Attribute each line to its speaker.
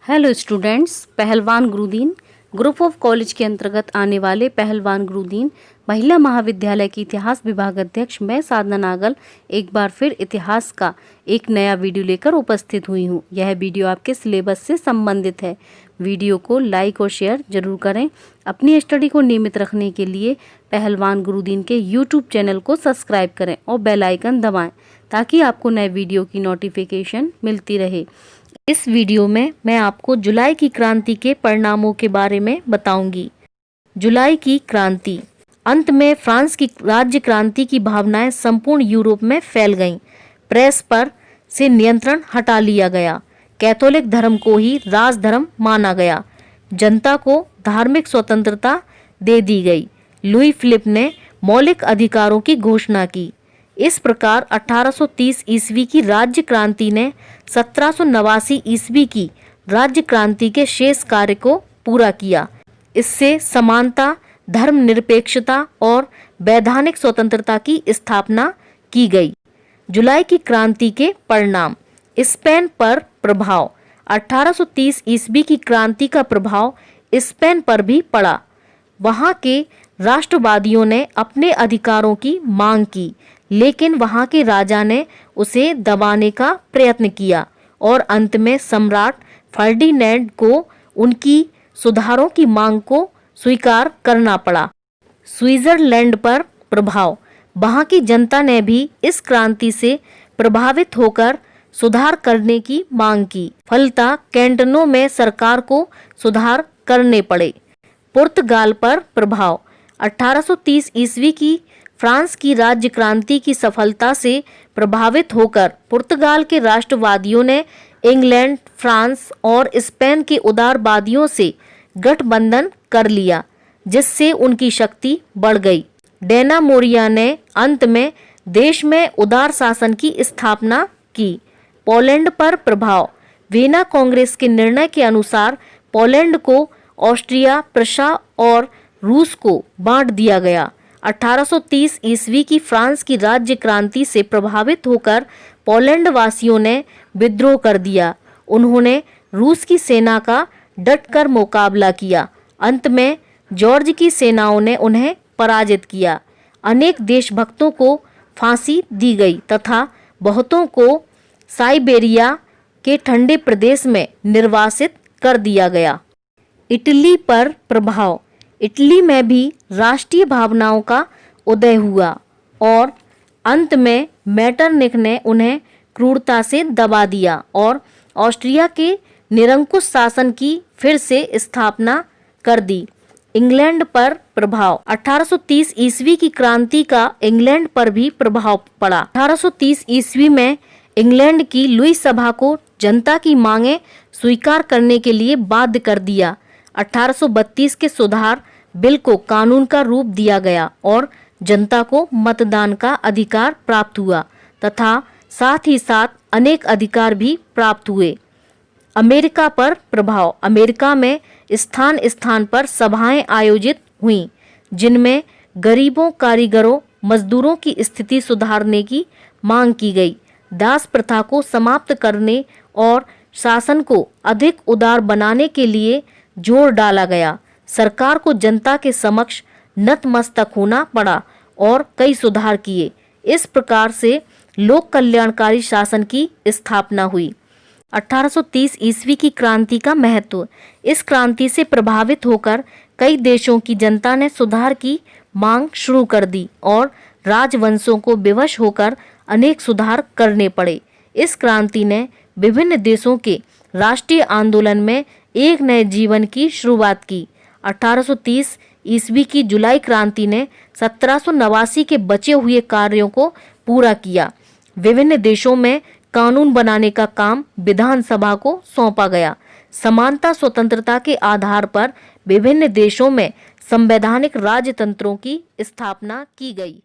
Speaker 1: Hello students, पहलवान Gurudeen group of college के अंतर्गत आने वाले पहलवान गुरुदीन महिला महाविद्यालय की इतिहास विभाग अध्यक्ष मैं साधना नागल एक बार फिर इतिहास का एक नया वीडियो लेकर उपस्थित हुई हूँ। यह वीडियो आपके सिलेबस से संबंधित है। वीडियो को लाइक और शेयर जरूर करें। अपनी स्टडी को नियमित रखने के लिए पहलवान गुरुदीन के यूट्यूब चैनल को सब्सक्राइब करें और बेल आइकन दबाएं ताकि आपको नए वीडियो की नोटिफिकेशन मिलती रहे। इस वीडियो में मैं आपको जुलाई की क्रांति के परिणामों के बारे में बताऊंगी। जुलाई की क्रांति। अंत में फ्रांस की राज्य क्रांति की भावनाएं संपूर्ण यूरोप में फैल गईं। प्रेस पर से नियंत्रण हटा लिया गया। कैथोलिक धर्म को ही राजधर्म माना गया। जनता को धार्मिक स्वतंत्रता दे दी गई। लुई फिलिप ने मौलिक अधिकारों की घोषणा की। इस प्रकार 1830 ईस्वी की राज्य क्रांति ने 1789 ईस्वी की राज्य क्रांति के शेष कार्य को पूरा किया। इससे समानता, धर्मनिरपेक्षता और वैधानिक स्वतंत्रता की स्थापना की गई। जुलाई की क्रांति के परिणाम। स्पेन पर प्रभाव। 1830 ईस्वी की क्रांति का प्रभाव स्पेन पर भी पड़ा। वहां के राष्ट्रवादियों ने अपने अधिकारों की मांग की, लेकिन वहां के राजा ने उसे दबाने का प्रयत्न किया और अंत में सम्राट फर्डिनैंड को उनकी सुधारों की मांग को स्वीकार करना पड़ा। स्विट्जरलैंड पर प्रभाव। वहां की जनता ने भी इस क्रांति से प्रभावित होकर सुधार करने की मांग की। फलतः कैंटनों में सरकार को सुधार करने पड़े। पुर्तगाल पर प्रभाव। 1830 ईस्वी की फ्रांस की राज्य क्रांति की सफलता से प्रभावित होकर पुर्तगाल के राष्ट्रवादियों ने इंग्लैंड, फ्रांस और स्पेन के उदारवादियों से गठबंधन कर लिया, जिससे उनकी शक्ति बढ़ गई। डेना मोरिया ने अंत में देश में उदार शासन की स्थापना की। पोलैंड पर प्रभाव। वियना कांग्रेस के निर्णय के अनुसार पोलैंड को ऑस्ट्रिया, प्रशा और रूस को बांट दिया गया। 1830 ईस्वी की फ्रांस की राज्य क्रांति से प्रभावित होकर पोलैंड वासियों ने विद्रोह कर दिया। उन्होंने रूस की सेना का डटकर मुकाबला किया। अंत में जॉर्ज की सेनाओं ने उन्हें पराजित किया। अनेक देशभक्तों को फांसी दी गई तथा बहुतों को साइबेरिया के ठंडे प्रदेश में निर्वासित कर दिया गया। इटली पर प्रभाव। इटली में भी राष्ट्रीय भावनाओं का उदय हुआ और अंत में मेटरनिख ने उन्हें क्रूरता से दबा दिया और ऑस्ट्रिया के निरंकुश शासन की फिर से स्थापना कर दी। इंग्लैंड पर प्रभाव। 1830 ईस्वी की क्रांति का इंग्लैंड पर भी प्रभाव पड़ा। 1830 ईस्वी में इंग्लैंड की लुई सभा को जनता की मांगें स्वीकार करने के लिए बाध्य कर दिया। 1832 के सुधार बिल को कानून का रूप दिया गया और जनता को मतदान का अधिकार प्राप्त हुआ तथा साथ ही साथ अनेक अधिकार भी प्राप्त हुए। अमेरिका पर प्रभाव। अमेरिका में स्थान स्थान पर सभाएं आयोजित हुईं, जिनमें गरीबों, कारीगरों, मजदूरों की स्थिति सुधारने की मांग की गई। दास प्रथा को समाप्त करने और शासन को अधिक उदार बनाने के लिए जोर डाला गया। सरकार को जनता के समक्ष नतमस्तक होना पड़ा और कई सुधार किए। इस प्रकार से लोक कल्याणकारी शासन की स्थापना हुई। 1830 ईस्वी की क्रांति का महत्व। इस क्रांति से प्रभावित होकर कई देशों की जनता ने सुधार की मांग शुरू कर दी और राजवंशों को विवश होकर अनेक सुधार करने पड़े। इस क्रांति ने विभिन्न देशों के राष्ट्रीय आंदोलन में एक नए जीवन की शुरुआत की। 1830 ईस्वी की जुलाई क्रांति ने 1789 के बचे हुए कार्यों को पूरा किया। विभिन्न देशों में कानून बनाने का काम विधानसभा को सौंपा गया। समानता, स्वतंत्रता के आधार पर विभिन्न देशों में संवैधानिक राजतंत्रों की स्थापना की गई।